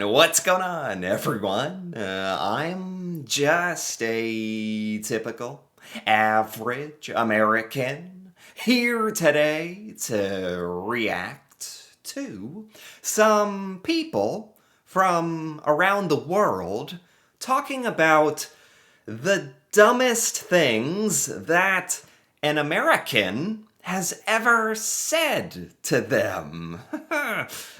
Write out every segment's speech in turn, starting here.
What's going on, everyone? I'm just a typical, average American here today to react to some people from around the world talking about the dumbest things that an American has ever said to them.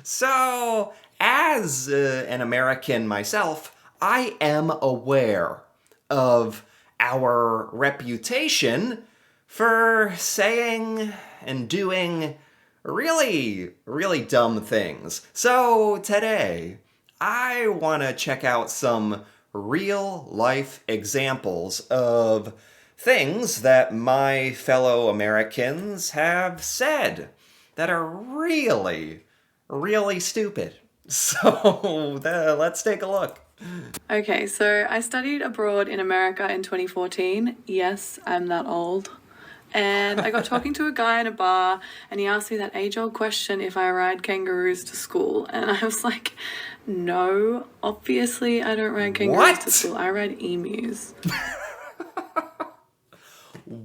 So, as an American myself, I am aware of our reputation for saying and doing really, really dumb things. So today, I want to check out some real life examples of things that my fellow Americans have said that are really, really stupid. So let's take a look. Okay, so I studied abroad in America in 2014. Yes, I'm that old. And I got talking to a guy in a bar, and he asked me that age-old question if I ride kangaroos to school. And I was like, no, obviously I don't ride kangaroos to What? school. I ride emus.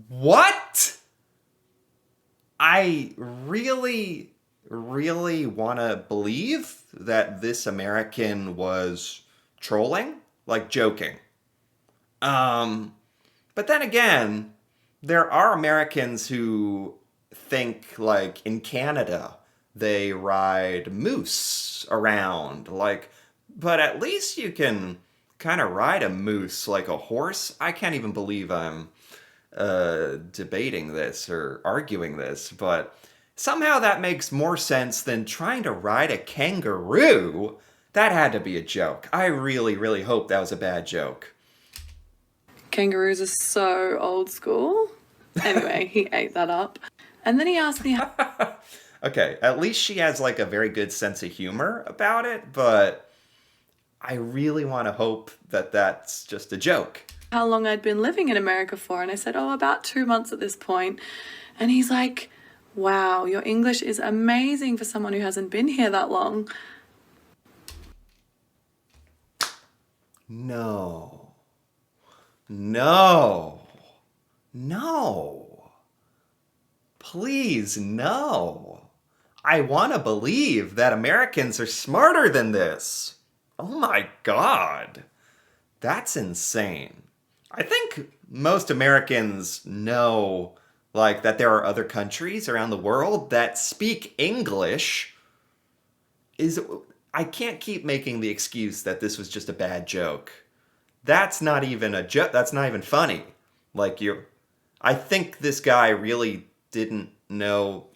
What? I really, really want to believe that this American was trolling, like joking. Um, but then again, there are Americans who think, like, in Canada, they ride moose around. Like, but at least you can kind of ride a moose like a horse. I can't even believe I'm debating this or arguing this, but somehow that makes more sense than trying to ride a kangaroo. That had to be a joke. I really, really hope that was a bad joke. Kangaroos are so old school. Anyway, he ate that up. And then he asked me Okay, at least she has like a very good sense of humor about it, but I really want to hope that that's just a joke. how long I'd been living in America for, and I said, oh, about 2 months at this point. And he's like, wow, your English is amazing for someone who hasn't been here that long. No. No. No. Please, no. I want to believe that Americans are smarter than this. Oh my god. That's insane. I think most Americans know like that there are other countries around the world that speak English. Is I can't keep making the excuse that this was just a bad joke. That's not even a joke. That's not even funny. Like you I think this guy really didn't know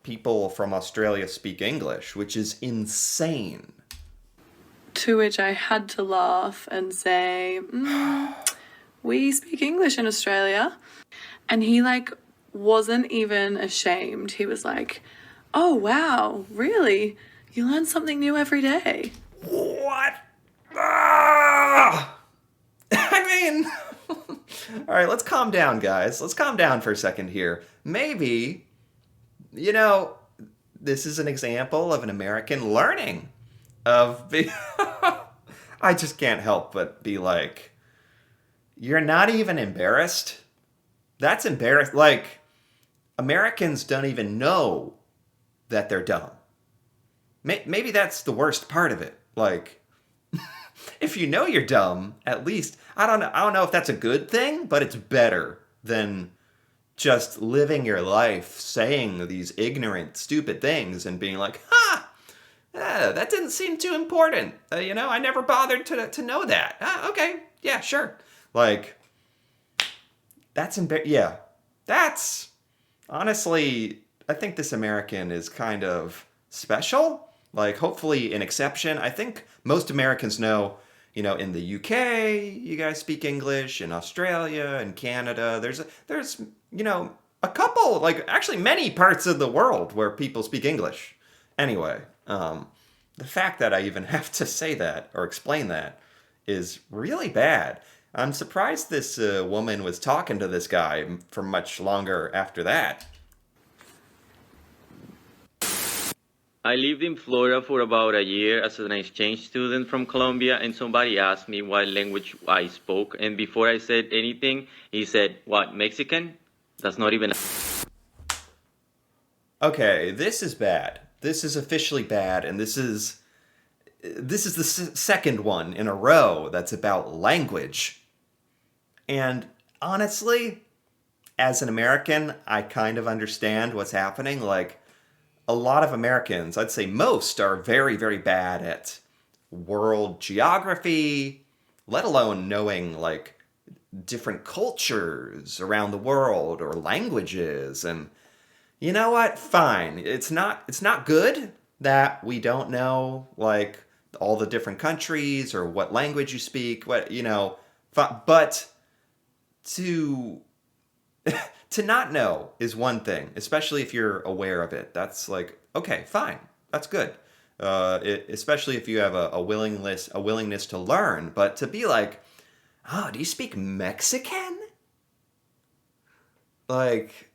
people from Australia speak English, which is insane. To which I had to laugh and say, we speak English in Australia. And he like wasn't even ashamed. He was like, oh wow, really? You learn something new every day. What? Ah! I mean, all right, let's calm down, guys. Let's calm down for a second here. Maybe, you know, this is an example of an American learning of be- I just can't help but be like, you're not even embarrassed? That's embarrassed. Like, Americans don't even know that they're dumb. Maybe that's the worst part of it. Like, if you know you're dumb, at least I don't know if that's a good thing, but it's better than just living your life saying these ignorant, stupid things and being like, "Ha, that didn't seem too important. I never bothered to know that. Okay, yeah, sure." Like, yeah, that's honestly, I think this American is kind of special. Like, hopefully, an exception. I think most Americans know, in the UK, you guys speak English. In Australia and Canada, there's a couple, like actually many parts of the world where people speak English. Anyway, the fact that I even have to say that or explain that is really bad. I'm surprised this woman was talking to this guy for much longer after that. I lived in Florida for about a year as an exchange student from Colombia, and somebody asked me what language I spoke. And before I said anything, he said, "What, Mexican? That's not even." Okay, this is bad. This is officially bad, and this is the second one in a row that's about language. And honestly, as an American, I kind of understand what's happening. Like, a lot of Americans, I'd say most, are very, very bad at world geography, let alone knowing, like, different cultures around the world or languages. And you know what? Fine. It's not good that we don't know, like, all the different countries or what language you speak, what, but to to not know is one thing, especially if you're aware of it. That's like, okay, fine. That's good. Especially if you have a willingness to learn, but to be like, "Oh, do you speak Mexican?" Like,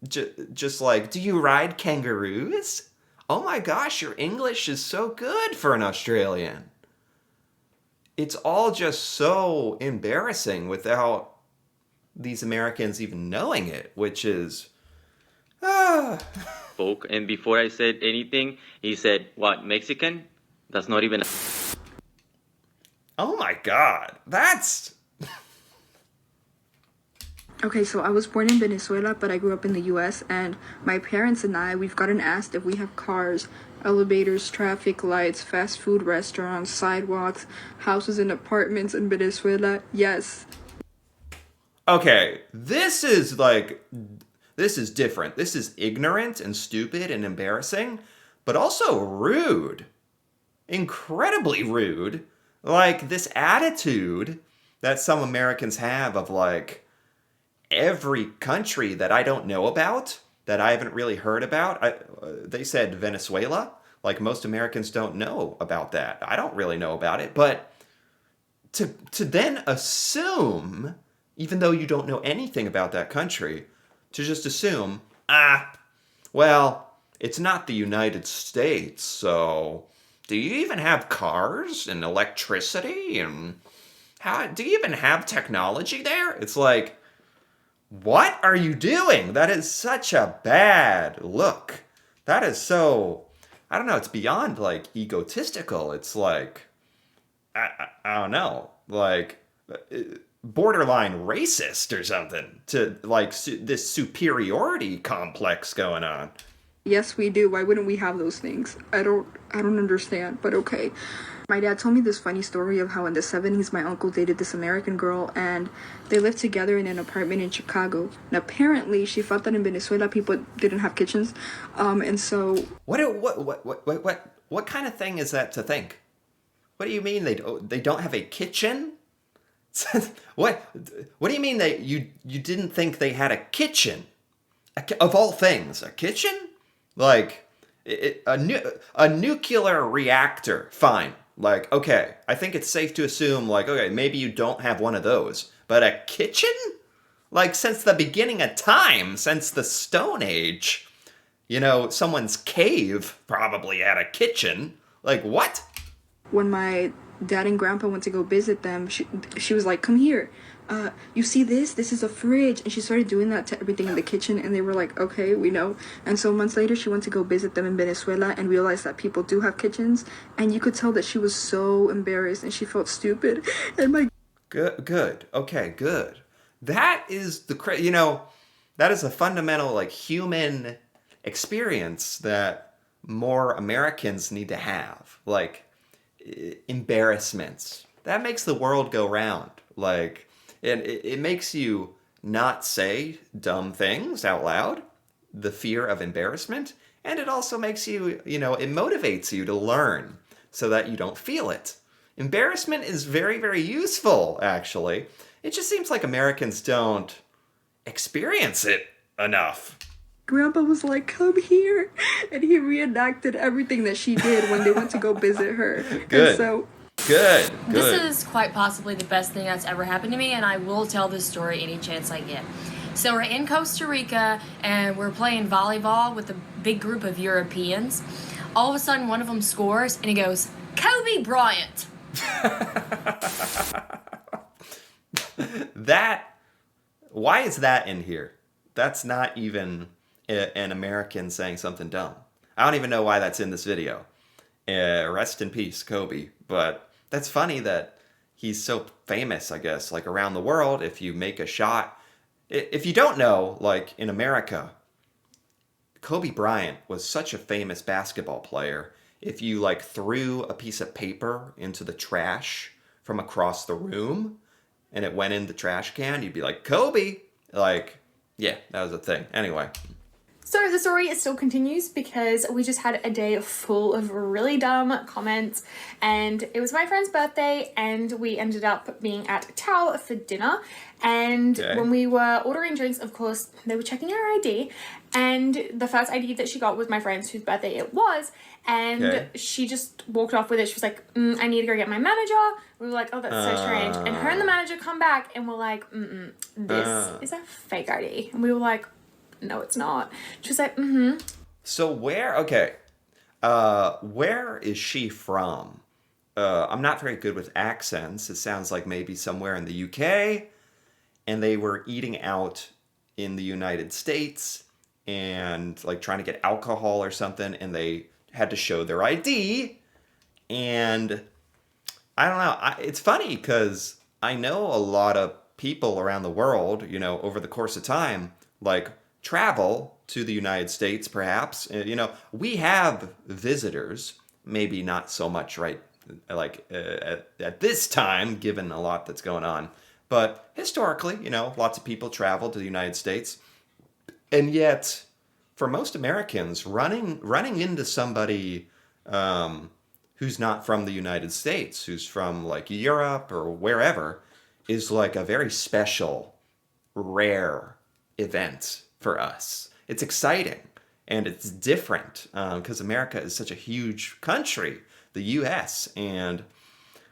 just like, "Do you ride kangaroos? Oh my gosh, your English is so good for an Australian." It's all just so embarrassing without these Americans even knowing it, which is, ah. Spoke. And before I said anything, he said, "What, Mexican? That's not even." Oh my god, that's Okay, so I was born in Venezuela, but I grew up in the US, and my parents and we've gotten asked if we have cars, elevators, traffic lights, fast food restaurants, sidewalks, houses and apartments in Venezuela. Yes. okay. This is different. This is ignorant and stupid and embarrassing, but also rude. Incredibly rude. Like, this attitude that some Americans have of, like, every country that I don't know about, that I haven't really heard about. They said Venezuela. Like, most Americans don't know about that. I don't really know about it. But to then assume, even though you don't know anything about that country, to just assume, well, it's not the United States, so do you even have cars and electricity? And how do you even have technology there? It's like, what are you doing? That is such a bad look. That is so, I don't know, it's beyond like egotistical. It's like, I don't know, like borderline racist or something, to like this superiority complex going on. Yes, we do. Why wouldn't we have those things? I don't understand, but okay. My dad told me this funny story of how in the 70s my uncle dated this American girl and they lived together in an apartment in Chicago. And apparently she thought that in Venezuela people didn't have kitchens. And so What kind of thing is that to think? What do you mean they don't have a kitchen? what what do you mean you didn't think they had a kitchen? Of all things, a kitchen? Like a nuclear reactor, fine. Like, okay, I think it's safe to assume, like, okay, maybe you don't have one of those, but a kitchen? Like, since the beginning of time, since the Stone Age, someone's cave probably had a kitchen. Like, what? when my dad and grandpa went to go visit them, she was like, "Come here. You see this? This is a fridge." And she started doing that to everything in the kitchen, and they were like, "Okay, we know." And so months later, she went to go visit them in Venezuela and realized that people do have kitchens. And you could tell that she was so embarrassed and she felt stupid. And my Good. Okay, good. That is that is a fundamental, like, human experience that more Americans need to have. Like, embarrassments. That makes the world go round. Like, and it makes you not say dumb things out loud, the fear of embarrassment, and it also makes you, it motivates you to learn so that you don't feel it. Embarrassment is very, very useful, actually. It just seems like Americans don't experience it enough. grandpa was like, "Come here." And he reenacted everything that she did when they went to go visit her. And Good. so Good. This Good. is quite possibly the best thing that's ever happened to me, and I will tell this story any chance I get. So we're in Costa Rica, and we're playing volleyball with a big group of Europeans. All of a sudden, one of them scores, and he goes, Kobe Bryant. Why is that in here? That's not even an American saying something dumb. I don't even know why that's in this video. Rest in peace, Kobe. But that's funny that he's so famous, I guess, like around the world. If you make a shot, if you don't know, like in America, Kobe Bryant was such a famous basketball player. If you like threw a piece of paper into the trash from across the room and it went in the trash can, you'd be like, Kobe! Like, yeah, that was a thing. Anyway. So the story still continues because we just had a day full of really dumb comments, and it was my friend's birthday and we ended up being at Tao for dinner. And when we were ordering drinks, of course, they were checking our ID, and the first ID that she got was my friend's whose birthday it was, and she just walked off with it. She was like, I need to go get my manager. We were like, oh, that's so strange. And her and the manager come back and we're like, this is a fake ID. And we were like, no, it's not. She was like, So where is she from? I'm not very good with accents. It sounds like maybe somewhere in the UK, and they were eating out in the United States and like trying to get alcohol or something, and they had to show their ID. And I don't know. It's funny because I know a lot of people around the world, you know, over the course of time, like travel to the United States, perhaps. You know, we have visitors, maybe not so much right like at this time, given a lot that's going on. But historically, you know, lots of people travel to the United States. And yet, for most Americans, running into somebody who's not from the United States, who's from like Europe or wherever, is like a very special, rare event for us. It's exciting and it's different because America is such a huge country, the U.S., and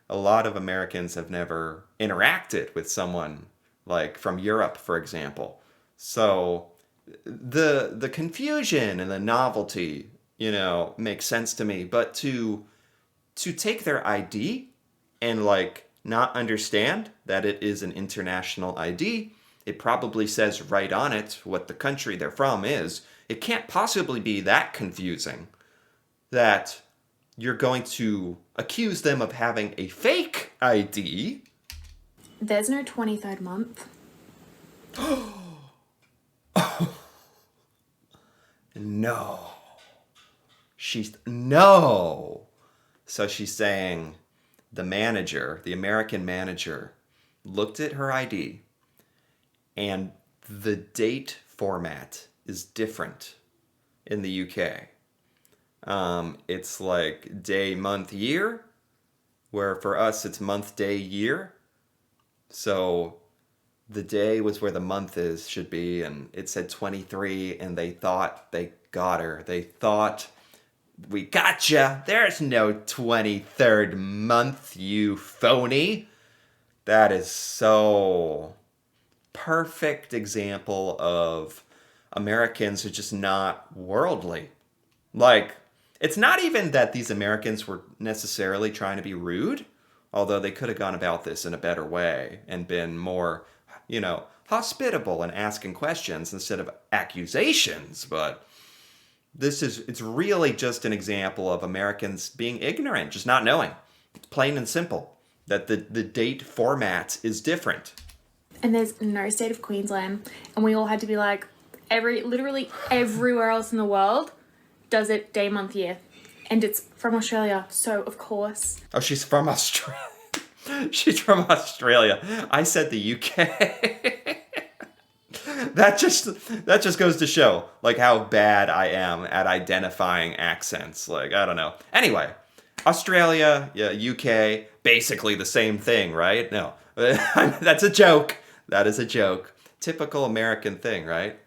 a lot of Americans have never interacted with someone like from Europe, for example. So the confusion and the novelty, you know, makes sense to me. But to take their ID and like not understand that it is an international ID, it probably says right on it what the country they're from is. It can't possibly be that confusing that you're going to accuse them of having a fake ID. there's no 23rd month. No. No. So she's saying the manager, the American manager, looked at her ID and the date format is different in the UK. It's like day, month, year, where for us it's month, day, year. So the day was where the month should be, and it said 23, and they thought they got her. They thought, we gotcha. There's no 23rd month, you phony. That is so perfect example of Americans who are just not worldly. Like, it's not even that these Americans were necessarily trying to be rude, although they could have gone about this in a better way and been more, you know, hospitable and asking questions instead of accusations. But it's really just an example of Americans being ignorant, just not knowing. Plain and simple. That the date format is different. And there's no state of Queensland, and we all had to be like, literally everywhere else in the world does it day, month, year. And it's from Australia, so of course. Oh, she's from Australia. She's from Australia. I said the UK. That just goes to show like how bad I am at identifying accents. Like, I don't know. Anyway, Australia, yeah, UK, basically the same thing, right? No. That's a joke. That is a joke. Typical American thing, right?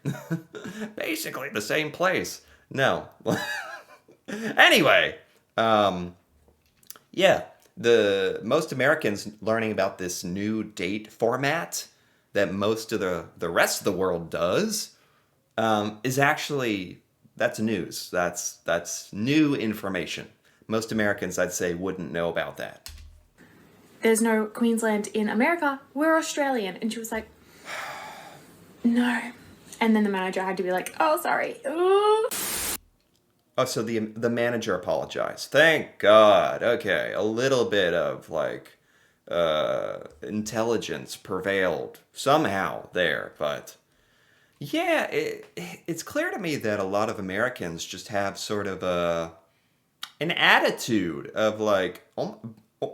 Basically the same place. No. Anyway, yeah, the most Americans learning about this new date format that most of the rest of the world does is actually that's news. That's new information. Most Americans, I'd say, wouldn't know about that. There's no Queensland in America. We're Australian. And she was like, no. And then the manager had to be like, oh, sorry. Ooh. Oh, so the manager apologized. Thank God. Okay, a little bit of like intelligence prevailed somehow there, but yeah, it's clear to me that a lot of Americans just have sort of an attitude of like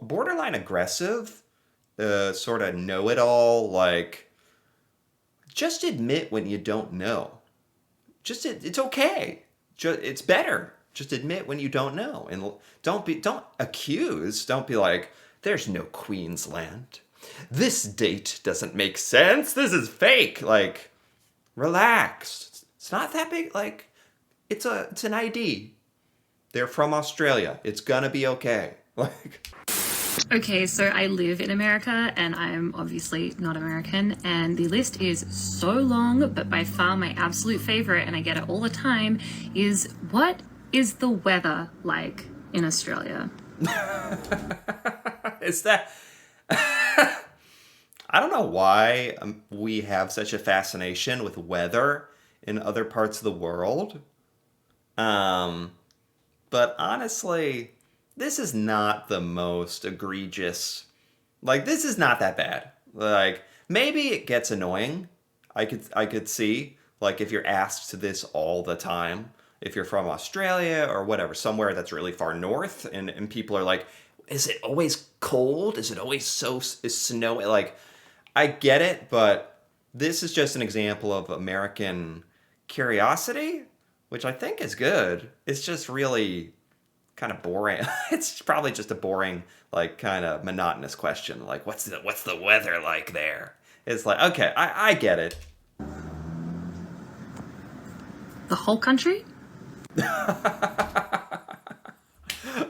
borderline aggressive, sort of know-it-all, like just admit when you don't know. It's okay. It's better. Just admit when you don't know, and don't accuse. Don't be like, there's no Queensland. This date doesn't make sense. This is fake. Like, relax. It's not that big. Like, it's an ID. They're from Australia. It's gonna be okay. Like. Okay, so I live in America and I'm obviously not American, and the list is so long, but by far my absolute favorite, and I get it all the time, is what is the weather like in Australia? Is that... I don't know why we have such a fascination with weather in other parts of the world. But honestly, this is not the most egregious. Like, this is not that bad. Like, maybe it gets annoying. I could see, like, if you're asked this all the time, if you're from Australia or whatever, somewhere that's really far north, and people are like, is it always cold? Is it always is snow? Like, I get it, but this is just an example of American curiosity, which I think is good. It's just really kind of boring. It's probably just a boring, like, kind of monotonous question. Like, what's the weather like there? It's like, okay, I get it. The whole country?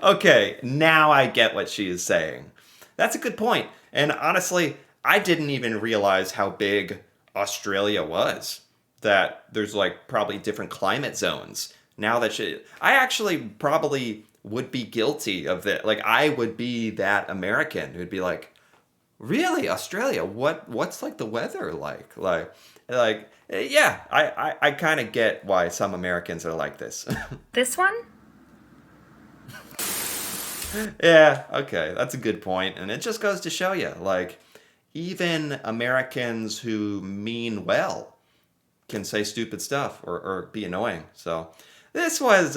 Okay, now I get what she is saying. That's a good point. And honestly, I didn't even realize how big Australia was. That there's like probably different climate zones. Now that I actually probably would be guilty of that. Like, I would be that American who'd be like, really, Australia? What's like the weather like? Like, yeah, I kind of get why some Americans are like this. This one? Yeah, okay, that's a good point. And it just goes to show you, like, even Americans who mean well can say stupid stuff or be annoying. So this was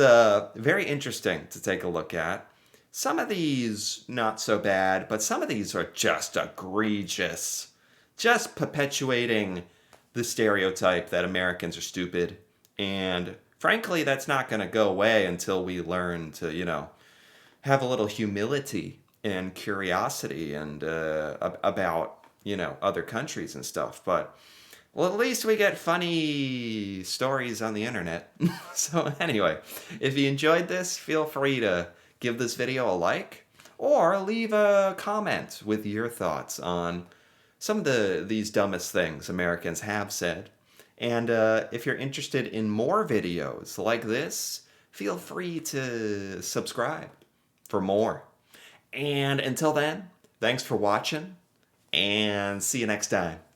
very interesting to take a look at. Some of these not so bad, but some of these are just egregious. Just perpetuating the stereotype that Americans are stupid. And frankly, that's not going to go away until we learn to, have a little humility and curiosity and about, other countries and stuff. But, well, at least we get funny stories on the internet. So anyway, if you enjoyed this, feel free to give this video a like or leave a comment with your thoughts on some of these dumbest things Americans have said. And if you're interested in more videos like this, feel free to subscribe for more. And until then, thanks for watching, and see you next time.